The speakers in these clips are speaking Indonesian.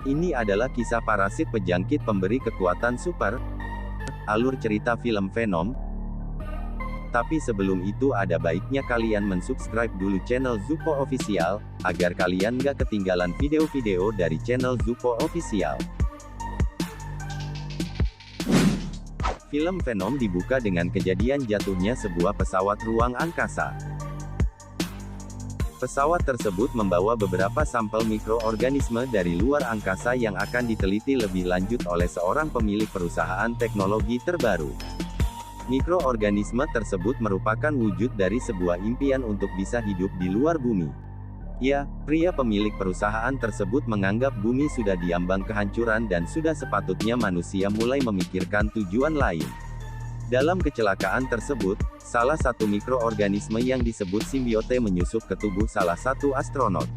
Ini adalah kisah parasit pejangkit pemberi kekuatan super. Alur cerita film Venom. Tapi sebelum itu ada baiknya kalian mensubscribe dulu channel Zuko Official, agar kalian gak ketinggalan video-video dari channel Zuko Official. Film Venom dibuka dengan kejadian jatuhnya sebuah pesawat ruang angkasa. Pesawat tersebut membawa beberapa sampel mikroorganisme dari luar angkasa yang akan diteliti lebih lanjut oleh seorang pemilik perusahaan teknologi terbaru. Mikroorganisme tersebut merupakan wujud dari sebuah impian untuk bisa hidup di luar bumi. Ya, pria pemilik perusahaan tersebut menganggap bumi sudah diambang kehancuran dan sudah sepatutnya manusia mulai memikirkan tujuan lain. Dalam kecelakaan tersebut, salah satu mikroorganisme yang disebut simbiote menyusup ke tubuh salah satu astronot.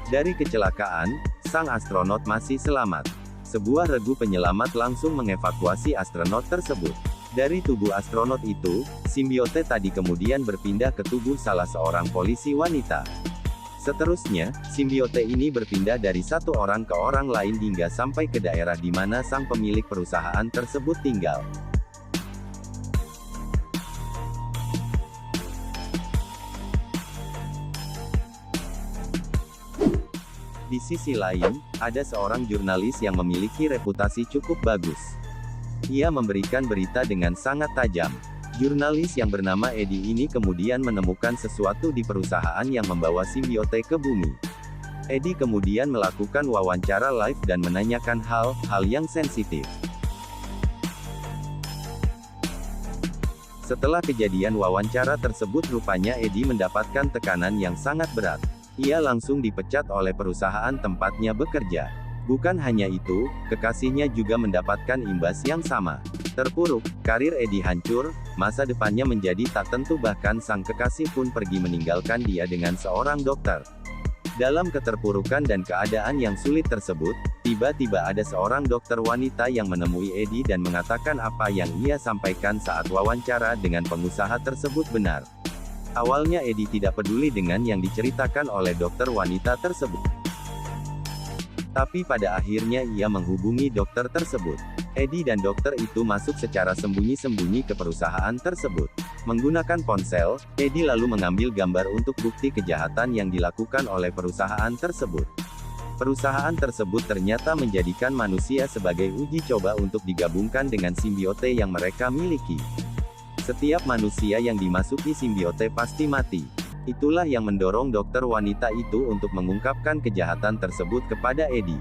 Dari kecelakaan, sang astronot masih selamat. Sebuah regu penyelamat langsung mengevakuasi astronot tersebut. Dari tubuh astronot itu, simbiote tadi kemudian berpindah ke tubuh salah seorang polisi wanita. Seterusnya, simbiote ini berpindah dari satu orang ke orang lain hingga sampai ke daerah di mana sang pemilik perusahaan tersebut tinggal. Di sisi lain, ada seorang jurnalis yang memiliki reputasi cukup bagus. Ia memberikan berita dengan sangat tajam. Jurnalis yang bernama Eddie ini kemudian menemukan sesuatu di perusahaan yang membawa simbiote ke bumi. Eddie kemudian melakukan wawancara live dan menanyakan hal-hal yang sensitif. Setelah kejadian wawancara tersebut rupanya Eddie mendapatkan tekanan yang sangat berat. Ia langsung dipecat oleh perusahaan tempatnya bekerja. Bukan hanya itu, kekasihnya juga mendapatkan imbas yang sama. Terpuruk, karir Eddie hancur, masa depannya menjadi tak tentu bahkan sang kekasih pun pergi meninggalkan dia dengan seorang dokter. Dalam keterpurukan dan keadaan yang sulit tersebut, tiba-tiba ada seorang dokter wanita yang menemui Eddie dan mengatakan apa yang ia sampaikan saat wawancara dengan pengusaha tersebut benar. Awalnya Eddie tidak peduli dengan yang diceritakan oleh dokter wanita tersebut. Tapi pada akhirnya ia menghubungi dokter tersebut. Eddie dan dokter itu masuk secara sembunyi-sembunyi ke perusahaan tersebut. Menggunakan ponsel, Eddie lalu mengambil gambar untuk bukti kejahatan yang dilakukan oleh perusahaan tersebut. Perusahaan tersebut ternyata menjadikan manusia sebagai uji coba untuk digabungkan dengan simbiote yang mereka miliki. Setiap manusia yang dimasuki simbiote pasti mati. Itulah yang mendorong dokter wanita itu untuk mengungkapkan kejahatan tersebut kepada Eddie.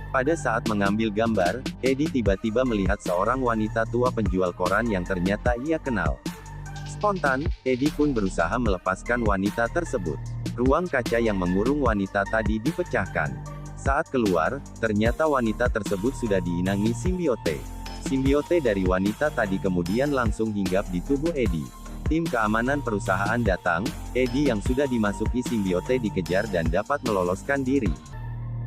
Pada saat mengambil gambar, Eddie tiba-tiba melihat seorang wanita tua penjual koran yang ternyata ia kenal. Spontan, Eddie pun berusaha melepaskan wanita tersebut. Ruang kaca yang mengurung wanita tadi dipecahkan. Saat keluar, ternyata wanita tersebut sudah diinangi simbiote. Simbiote dari wanita tadi kemudian langsung hinggap di tubuh Eddie. Tim keamanan perusahaan datang, Eddie yang sudah dimasuki simbiote dikejar dan dapat meloloskan diri.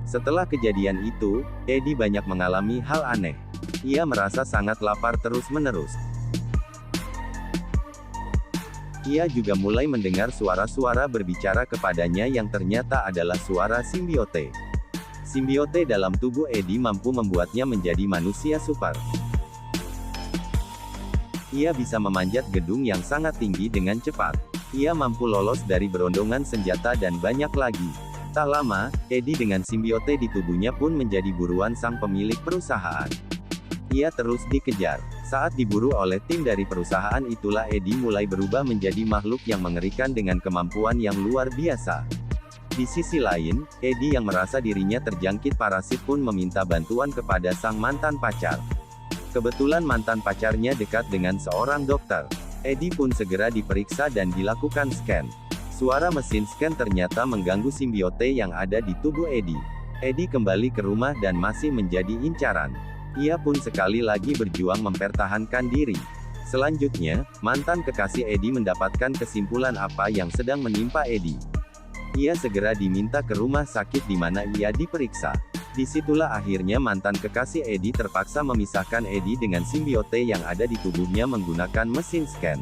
Setelah kejadian itu, Eddie banyak mengalami hal aneh. Ia merasa sangat lapar terus-menerus. Ia juga mulai mendengar suara-suara berbicara kepadanya yang ternyata adalah suara simbiote. Simbiote dalam tubuh Eddie mampu membuatnya menjadi manusia super. Ia bisa memanjat gedung yang sangat tinggi dengan cepat. Ia mampu lolos dari berondongan senjata dan banyak lagi. Tak lama, Eddie dengan simbiote di tubuhnya pun menjadi buruan sang pemilik perusahaan. Ia terus dikejar. Saat diburu oleh tim dari perusahaan itulah Eddie mulai berubah menjadi makhluk yang mengerikan dengan kemampuan yang luar biasa. Di sisi lain, Eddie yang merasa dirinya terjangkit parasit pun meminta bantuan kepada sang mantan pacar. Kebetulan mantan pacarnya dekat dengan seorang dokter. Eddie pun segera diperiksa dan dilakukan scan. Suara mesin scan ternyata mengganggu simbiote yang ada di tubuh Eddie. Eddie kembali ke rumah dan masih menjadi incaran. Ia pun sekali lagi berjuang mempertahankan diri. Selanjutnya, mantan kekasih Eddie mendapatkan kesimpulan apa yang sedang menimpa Eddie. Ia segera diminta ke rumah sakit di mana ia diperiksa. Disitulah akhirnya mantan kekasih Eddie terpaksa memisahkan Eddie dengan simbiote yang ada di tubuhnya menggunakan mesin scan.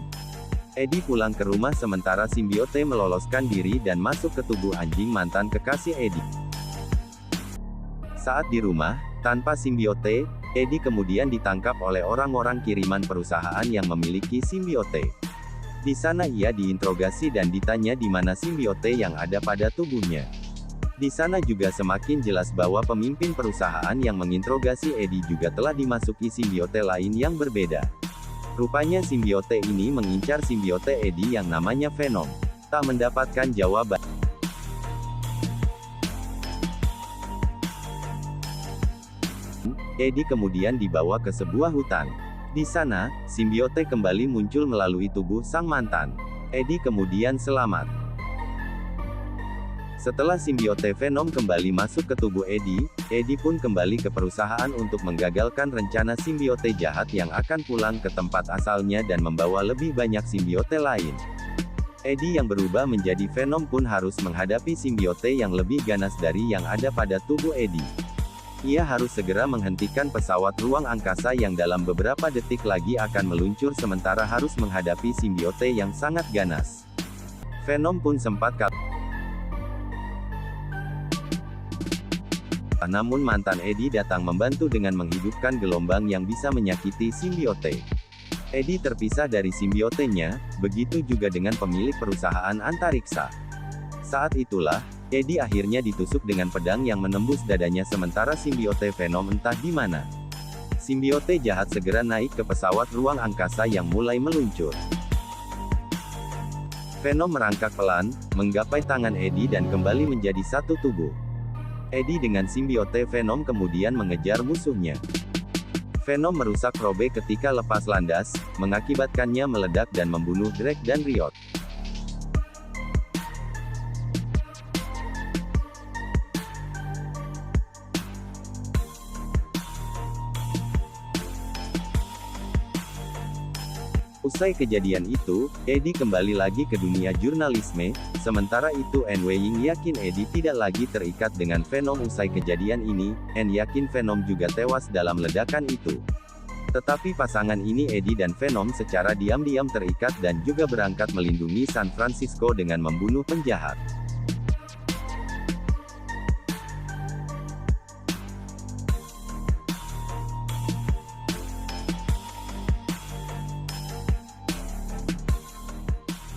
Eddie pulang ke rumah sementara simbiote meloloskan diri dan masuk ke tubuh anjing mantan kekasih Eddie. Saat di rumah, tanpa simbiote, Eddie kemudian ditangkap oleh orang-orang kiriman perusahaan yang memiliki simbiote. Di sana ia diinterogasi dan ditanya di mana simbiote yang ada pada tubuhnya. Di sana juga semakin jelas bahwa pemimpin perusahaan yang menginterogasi Eddie juga telah dimasuki simbiote lain yang berbeda. Rupanya simbiote ini mengincar simbiote Eddie yang namanya Venom. Tak mendapatkan jawaban. Eddie kemudian dibawa ke sebuah hutan. Di sana, simbiote kembali muncul melalui tubuh sang mantan. Eddie kemudian selamat. Setelah simbiote Venom kembali masuk ke tubuh Eddie, Eddie pun kembali ke perusahaan untuk menggagalkan rencana simbiote jahat yang akan pulang ke tempat asalnya dan membawa lebih banyak simbiote lain. Eddie yang berubah menjadi Venom pun harus menghadapi simbiote yang lebih ganas dari yang ada pada tubuh Eddie. Ia harus segera menghentikan pesawat ruang angkasa yang dalam beberapa detik lagi akan meluncur sementara harus menghadapi simbiote yang sangat ganas. Venom pun sempat kalah. Namun mantan Eddie datang membantu dengan menghidupkan gelombang yang bisa menyakiti simbiote. Eddie terpisah dari simbiotenya, begitu juga dengan pemilik perusahaan antariksa. Saat itulah, Eddie akhirnya ditusuk dengan pedang yang menembus dadanya sementara simbiote Venom entah di mana. Simbiote jahat segera naik ke pesawat ruang angkasa yang mulai meluncur. Venom merangkak pelan, menggapai tangan Eddie dan kembali menjadi satu tubuh. Eddie dengan simbiote Venom kemudian mengejar musuhnya. Venom merusak Probe ketika lepas landas, mengakibatkannya meledak dan membunuh Drake dan Riot. Usai kejadian itu, Eddie kembali lagi ke dunia jurnalisme, sementara itu Anne Weying yakin Eddie tidak lagi terikat dengan Venom usai kejadian ini, Anne yakin Venom juga tewas dalam ledakan itu. Tetapi pasangan ini Eddie dan Venom secara diam-diam terikat dan juga berangkat melindungi San Francisco dengan membunuh penjahat.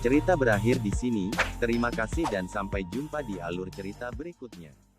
Cerita berakhir di sini, terima kasih dan sampai jumpa di alur cerita berikutnya.